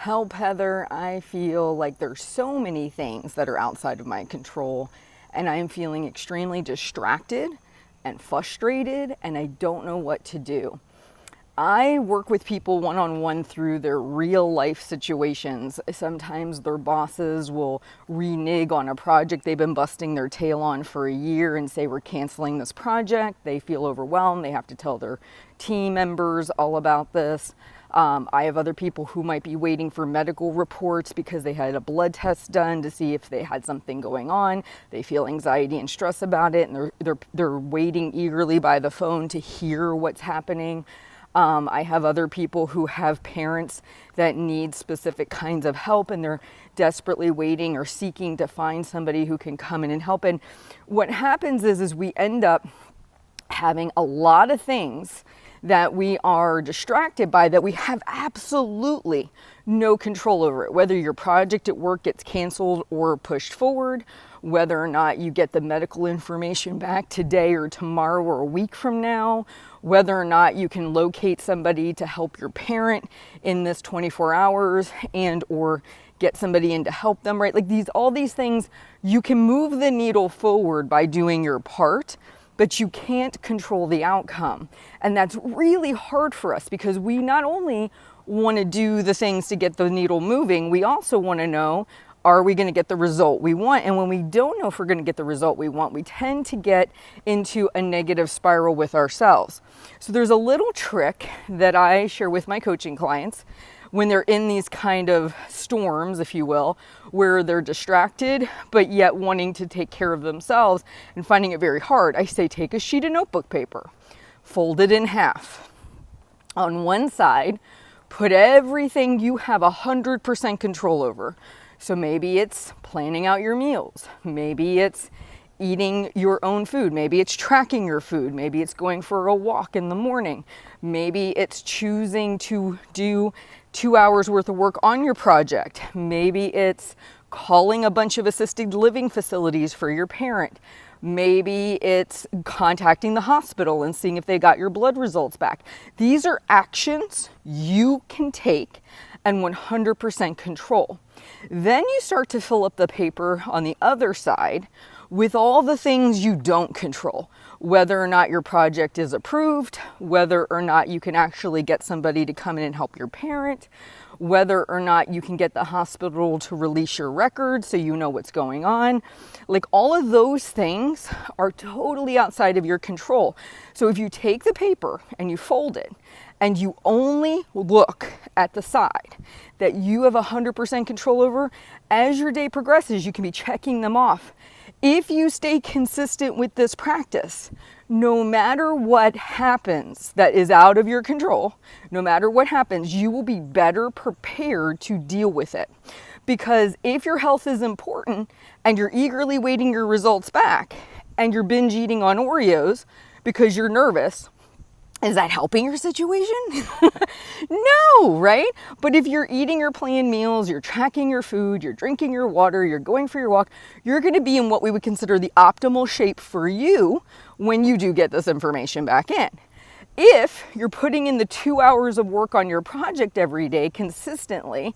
Help, Heather. I feel like there's so many things that are outside of my control, and I am feeling extremely distracted and frustrated, and I don't know what to do. I work with people one-on-one through their real life situations. Sometimes their bosses will renege on a project they've been busting their tail on for a year and say, we're canceling this project. They feel overwhelmed. They have to tell their team members all about this. I have other people who might be waiting for medical reports because they had a blood test done to see if they had something going on. They feel anxiety and stress about it, and they're waiting eagerly by the phone to hear what's happening. I have other people who have parents that need specific kinds of help, and they're desperately waiting or seeking to find somebody who can come in and help. And what happens is we end up having a lot of things that we are distracted by that we have absolutely no control over it. Whether your project at work gets canceled or pushed forward, whether or not you get the medical information back today or tomorrow or a week from now, whether or not you can locate somebody to help your parent in this 24 hours and or get somebody in to help them, right? Like all these things, you can move the needle forward by doing your part, but you can't control the outcome. And that's really hard for us because we not only want to do the things to get the needle moving, we also want to know, are we going to get the result we want? And when we don't know if we're going to get the result we want, we tend to get into a negative spiral with ourselves. So there's a little trick that I share with my coaching clients when they're in these kind of storms, if you will, where they're distracted, but yet wanting to take care of themselves and finding it very hard. I say, take a sheet of notebook paper, fold it in half. On one side, put everything you have 100% control over. So maybe it's planning out your meals. Maybe it's eating your own food. Maybe it's tracking your food. Maybe it's going for a walk in the morning. Maybe it's choosing to do 2 hours worth of work on your project. Maybe it's calling a bunch of assisted living facilities for your parent. Maybe it's contacting the hospital and seeing if they got your blood results back. These are actions you can take and 100% control. Then you start to fill up the paper on the other side with all the things you don't control. Whether or not your project is approved, whether or not you can actually get somebody to come in and help your parent, whether or not you can get the hospital to release your records so you know what's going on. Like all of those things are totally outside of your control. So if you take the paper and you fold it and you only look at the side that you have 100% control over, as your day progresses, you can be checking them off. If you stay consistent with this practice, no matter what happens that is out of your control, no matter what happens, you will be better prepared to deal with it. Because if your health is important and you're eagerly waiting your results back and you're binge eating on Oreos because you're nervous, is that helping your situation? No, right? But if you're eating your planned meals, you're tracking your food, you're drinking your water, you're going for your walk, you're going to be in what we would consider the optimal shape for you when you do get this information back in. If you're putting in the 2 hours of work on your project every day consistently,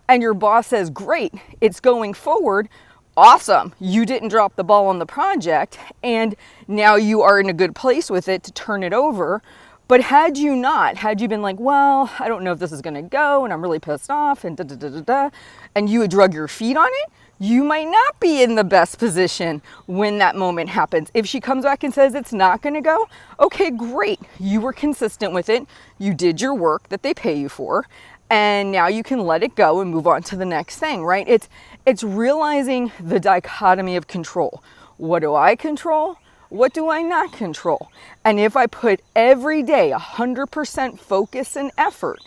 and your boss says, great, it's going forward, awesome, you didn't drop the ball on the project, and now you are in a good place with it to turn it over. But had you been like, well, I don't know if this is going to go, and I'm really pissed off, and and you had drug your feet on it, you might not be in the best position when that moment happens. If she comes back and says it's not going to go, okay, great. You were consistent with it. You did your work that they pay you for, and now you can let it go and move on to the next thing, right? It's realizing the dichotomy of control. What do I control? What do I not control? And if I put every day 100% focus and effort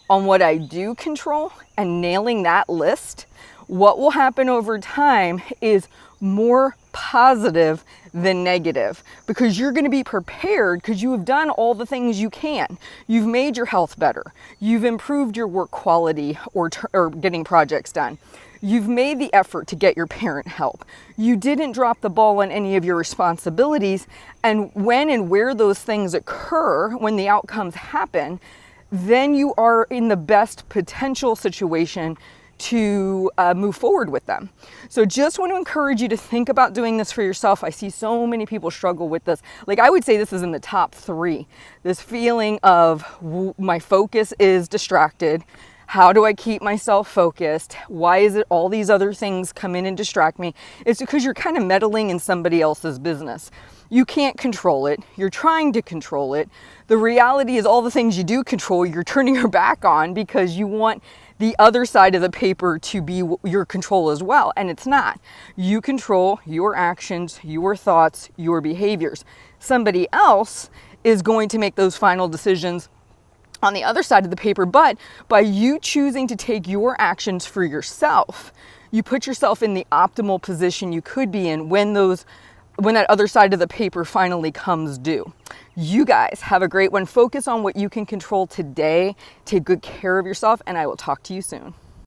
on what I do control and nailing that list, what will happen over time is more positive than negative, because you're going to be prepared because you have done all the things you can. You've made your health better. You've improved your work quality or getting projects done. You've made the effort to get your parent help. You didn't drop the ball on any of your responsibilities. And when and where those things occur, when the outcomes happen, then you are in the best potential situation to move forward with them. So just want to encourage you to think about doing this for yourself. I see so many people struggle with this. Like, I would say this is in the top 3. This feeling of my focus is distracted. How do I keep myself focused? Why is it all these other things come in and distract me? It's because you're kind of meddling in somebody else's business. You can't control it. You're trying to control it. The reality is all the things you do control, you're turning your back on because you want the other side of the paper to be your control as well. And it's not. You control your actions, your thoughts, your behaviors. Somebody else is going to make those final decisions on the other side of the paper, but by you choosing to take your actions for yourself, you put yourself in the optimal position you could be in when that other side of the paper finally comes due. You guys have a great one. Focus on what you can control today. Take good care of yourself, and I will talk to you soon.